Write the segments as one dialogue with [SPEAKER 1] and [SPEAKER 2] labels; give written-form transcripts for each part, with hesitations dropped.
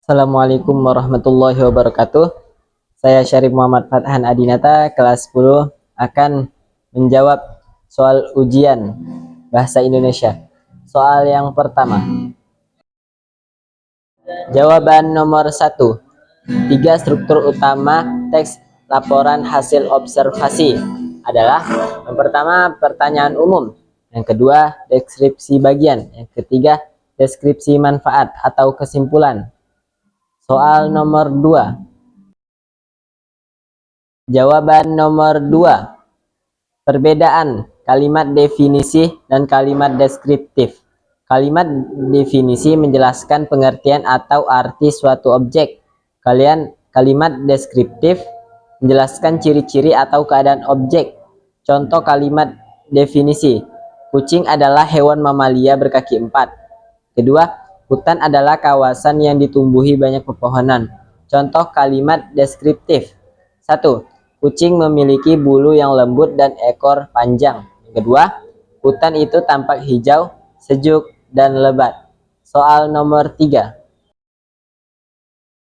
[SPEAKER 1] Assalamualaikum warahmatullahi wabarakatuh. Saya Syarif Muhammad Fathan Adinata, kelas 10, akan menjawab soal ujian Bahasa Indonesia. Soal yang pertama. Jawaban nomor 1. 3 struktur utama teks laporan hasil observasi adalah: yang pertama, pertanyaan umum; yang kedua, deskripsi bagian; yang ketiga, deskripsi manfaat atau kesimpulan. Soal nomor 2. Jawaban nomor 2. Perbedaan kalimat definisi dan kalimat deskriptif. Kalimat definisi menjelaskan pengertian atau arti suatu objek. Kalimat deskriptif menjelaskan ciri-ciri atau keadaan objek. Contoh kalimat definisi: kucing adalah hewan mamalia berkaki 4. Kedua, hutan adalah kawasan yang ditumbuhi banyak pepohonan. Contoh kalimat deskriptif: 1. Kucing memiliki bulu yang lembut dan ekor panjang. Kedua, hutan itu tampak hijau, sejuk, dan lebat. Soal nomor 3.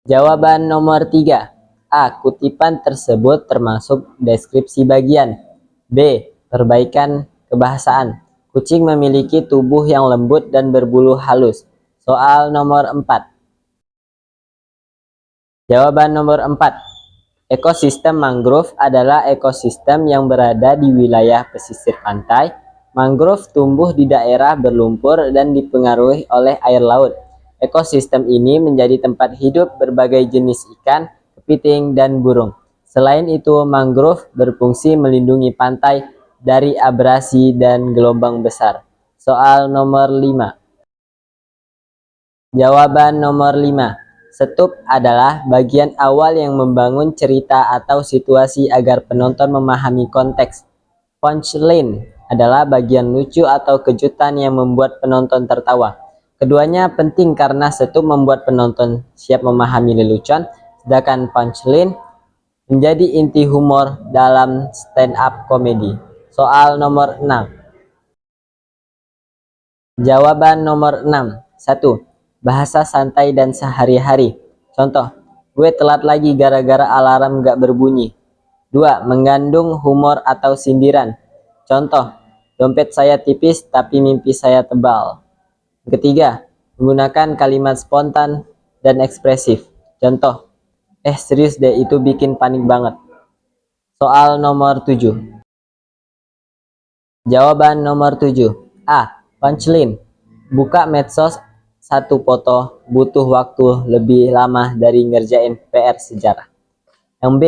[SPEAKER 1] Jawaban nomor 3. A. Kutipan tersebut termasuk deskripsi bagian. B. Perbaikan kebahasaan. Kucing memiliki tubuh yang lembut dan berbulu halus. Soal nomor 4. Jawaban nomor 4. Ekosistem mangrove adalah ekosistem yang berada di wilayah pesisir pantai. Mangrove tumbuh di daerah berlumpur dan dipengaruhi oleh air laut. Ekosistem ini menjadi tempat hidup berbagai jenis ikan, kepiting, dan burung. Selain itu, mangrove berfungsi melindungi pantai dari abrasi dan gelombang besar. Soal nomor 5. Jawaban nomor 5. Setup adalah bagian awal yang membangun cerita atau situasi agar penonton memahami konteks. Punchline adalah bagian lucu atau kejutan yang membuat penonton tertawa. Keduanya penting karena setup membuat penonton siap memahami lelucon, sedangkan punchline menjadi inti humor dalam stand up komedi. Soal nomor 6. Jawaban nomor 6. 1. Bahasa santai dan sehari-hari. Contoh, gue telat lagi gara-gara alarm gak berbunyi. 2. Mengandung humor atau sindiran. Contoh, dompet saya tipis tapi mimpi saya tebal. Ketiga, menggunakan kalimat spontan dan ekspresif. Contoh, serius deh, itu bikin panik banget. Soal nomor 7. Jawaban nomor 7. A. Punchline. Buka medsos satu foto butuh waktu lebih lama dari ngerjain PR sejarah. Yang B.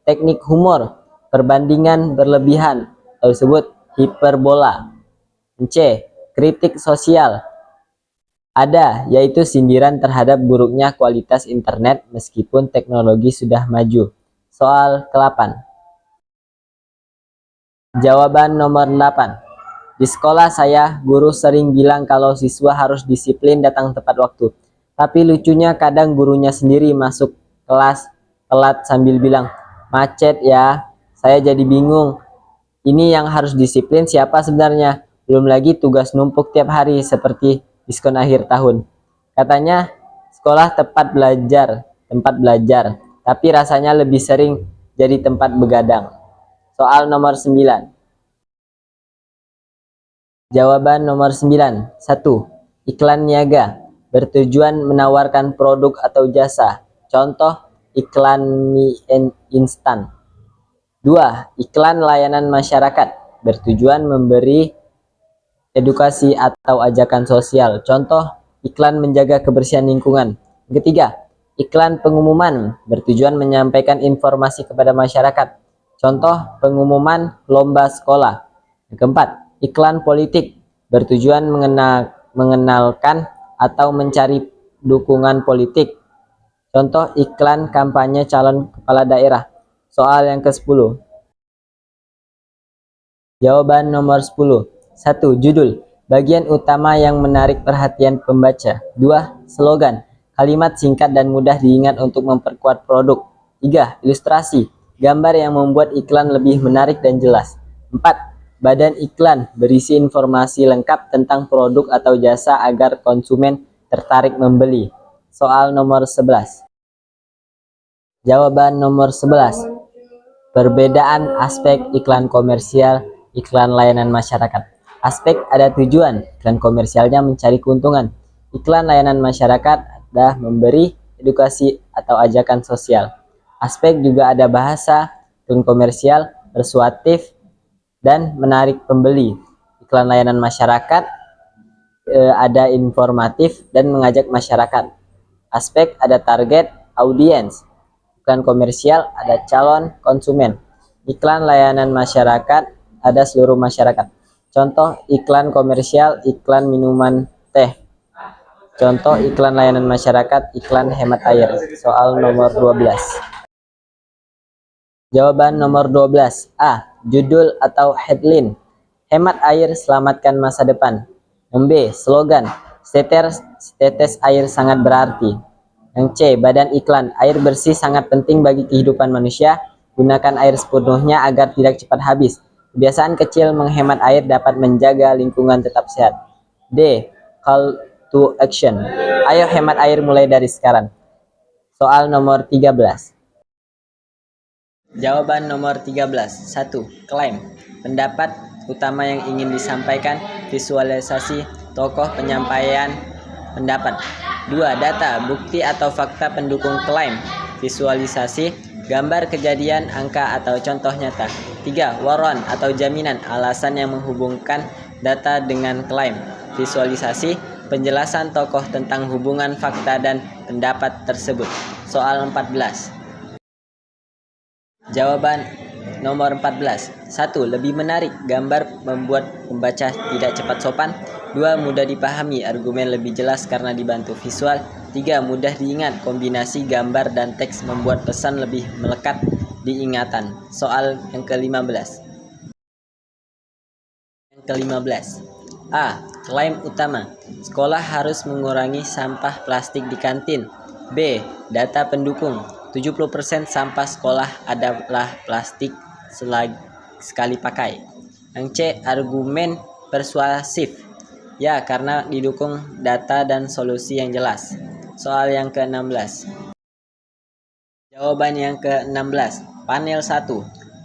[SPEAKER 1] Teknik humor. Perbandingan berlebihan atau disebut hiperbola. C. Kritik sosial. Ada, yaitu sindiran terhadap buruknya kualitas internet meskipun teknologi sudah maju. Soal ke-8. Jawaban nomor 8. Di sekolah saya, guru sering bilang kalau siswa harus disiplin datang tepat waktu. Tapi lucunya kadang gurunya sendiri masuk kelas telat sambil bilang, "Macet ya." Saya jadi bingung. Ini yang harus disiplin siapa sebenarnya? Belum lagi tugas numpuk tiap hari seperti diskon akhir tahun. Katanya sekolah tempat belajar, tapi rasanya lebih sering jadi tempat begadang. Soal nomor 9. Jawaban nomor 9. 1. Iklan niaga. Bertujuan menawarkan produk atau jasa. Contoh, iklan mie instan. 2. Iklan layanan masyarakat. Bertujuan memberi edukasi atau ajakan sosial. Contoh, iklan menjaga kebersihan lingkungan. Ketiga, iklan pengumuman. Bertujuan menyampaikan informasi kepada masyarakat. Contoh, pengumuman lomba sekolah. Keempat, iklan politik. Bertujuan mengenalkan atau mencari dukungan politik. Contoh, iklan kampanye calon kepala daerah. Soal yang ke-10. Jawaban nomor 10. 1. Judul. Bagian utama yang menarik perhatian pembaca. 2. Slogan. Kalimat singkat dan mudah diingat untuk memperkuat produk. 3. Ilustrasi. Gambar yang membuat iklan lebih menarik dan jelas. 4. Badan iklan berisi informasi lengkap tentang produk atau jasa agar konsumen tertarik membeli. Soal nomor 11. Jawaban nomor 11. Perbedaan aspek iklan komersial, iklan layanan masyarakat. Aspek ada tujuan, iklan komersialnya mencari keuntungan. Iklan layanan masyarakat ada memberi edukasi atau ajakan sosial. Aspek juga ada bahasa, iklan komersial, persuasif, dan menarik pembeli. Iklan layanan masyarakat ada informatif dan mengajak masyarakat. Aspek ada target audiens. Iklan komersial ada calon konsumen. Iklan layanan masyarakat ada seluruh masyarakat. Contoh iklan komersial, iklan minuman teh. Contoh iklan layanan masyarakat, iklan hemat air. Soal nomor 12. Jawaban nomor 12. A. Judul atau headline. Hemat air, selamatkan masa depan. Yang B. Slogan. Setetes air sangat berarti. Yang C. Badan iklan. Air bersih sangat penting bagi kehidupan manusia. Gunakan air sepenuhnya agar tidak cepat habis. Kebiasaan kecil menghemat air dapat menjaga lingkungan tetap sehat. D. Call to action. Ayo hemat air mulai dari sekarang. Soal nomor 13. Jawaban nomor 13. 1. Klaim. Pendapat utama yang ingin disampaikan. Visualisasi tokoh penyampaian pendapat. 2. Data, bukti atau fakta pendukung klaim. Visualisasi, gambar kejadian, angka atau contoh nyata. 3. Warrant atau jaminan, alasan yang menghubungkan data dengan klaim. Visualisasi, penjelasan tokoh tentang hubungan fakta dan pendapat tersebut. Soal 14. Jawaban nomor 14. 1. Lebih menarik, gambar membuat pembaca tidak cepat sopan. 2. Mudah dipahami, argumen lebih jelas karena dibantu visual. 3. Mudah diingat, kombinasi gambar dan teks membuat pesan lebih melekat di ingatan. Soal yang ke-15. A. Klaim utama. Sekolah harus mengurangi sampah plastik di kantin. B. Data pendukung. 70% sampah sekolah adalah plastik sekali pakai. Yang C. Argumen persuasif. Ya, karena didukung data dan solusi yang jelas. Soal yang ke-16. Jawaban yang ke-16. Panel 1.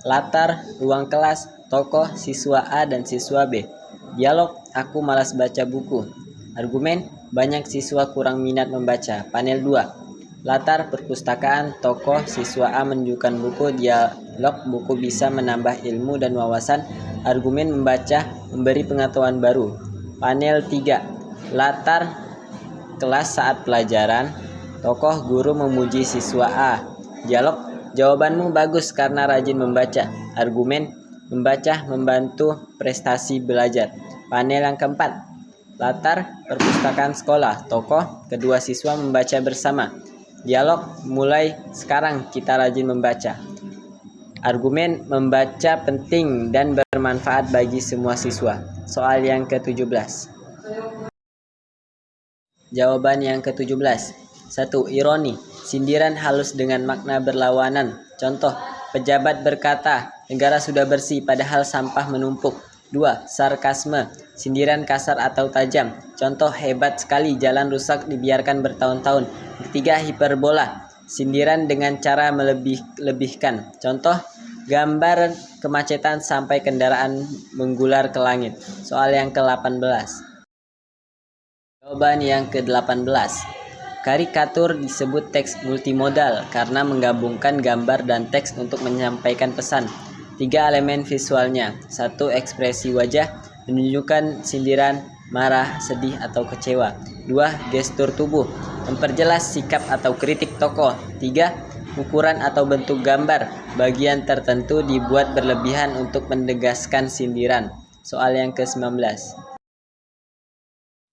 [SPEAKER 1] Latar, ruang kelas, tokoh, siswa A dan siswa B. Dialog, aku malas baca buku. Argumen, banyak siswa kurang minat membaca. Panel 2. Latar, perpustakaan, tokoh, siswa A menunjukkan buku. Dialog, buku bisa menambah ilmu dan wawasan. Argumen, membaca, memberi pengetahuan baru. Panel 3. Latar, kelas saat pelajaran. Tokoh, guru memuji siswa A. Dialog, jawabanmu bagus karena rajin membaca. Argumen, membaca membantu prestasi belajar. Panel yang keempat. Latar, perpustakaan sekolah. Tokoh, kedua siswa membaca bersama. Dialog, mulai sekarang kita rajin membaca. Argumen, membaca penting dan bermanfaat bagi semua siswa. Soal yang ke-17. Jawaban yang ke-17. 1. Ironi, sindiran halus dengan makna berlawanan. Contoh, pejabat berkata, negara sudah bersih padahal sampah menumpuk. 2. Sarkasme, sindiran kasar atau tajam. Contoh, hebat sekali, jalan rusak dibiarkan bertahun-tahun. 3. Hiperbola, sindiran dengan cara melebih-lebihkan. Contoh, gambar kemacetan sampai kendaraan menggular ke langit. Soal yang ke-18. Jawaban yang ke-18. Karikatur disebut teks multimodal karena menggabungkan gambar dan teks untuk menyampaikan pesan. 3 elemen visualnya. 1. Ekspresi wajah, menunjukkan sindiran, marah, sedih, atau kecewa. 2. Gestur tubuh, memperjelas sikap atau kritik tokoh. 3. Ukuran atau bentuk gambar, bagian tertentu dibuat berlebihan untuk menegaskan sindiran. Soal yang ke-19.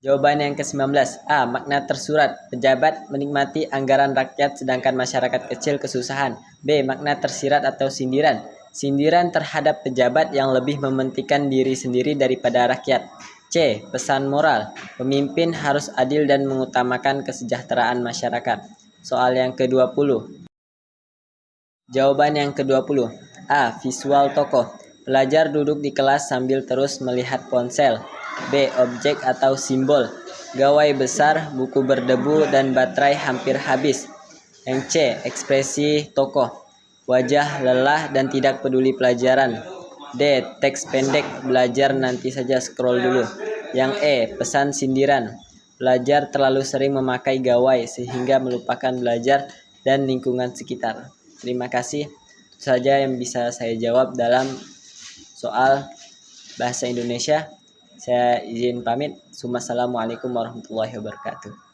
[SPEAKER 1] Jawaban yang ke-19. A. Makna tersurat, pejabat menikmati anggaran rakyat sedangkan masyarakat kecil kesusahan. B. Makna tersirat atau sindiran, sindiran terhadap pejabat yang lebih mementingkan diri sendiri daripada rakyat. C. Pesan moral, pemimpin harus adil dan mengutamakan kesejahteraan masyarakat. Soal yang ke-20. Jawaban yang ke-20. A. Visual tokoh, pelajar duduk di kelas sambil terus melihat ponsel. B. Objek atau simbol, gawai besar, buku berdebu, dan baterai hampir habis. Yang C, ekspresi tokoh, wajah lelah dan tidak peduli pelajaran. D, teks pendek, belajar nanti saja scroll dulu. Yang E, pesan sindiran, belajar terlalu sering memakai gawai sehingga melupakan belajar dan lingkungan sekitar. Terima kasih. Itu saja yang bisa saya jawab dalam soal bahasa Indonesia. Saya izin pamit. Assalamualaikum warahmatullahi wabarakatuh.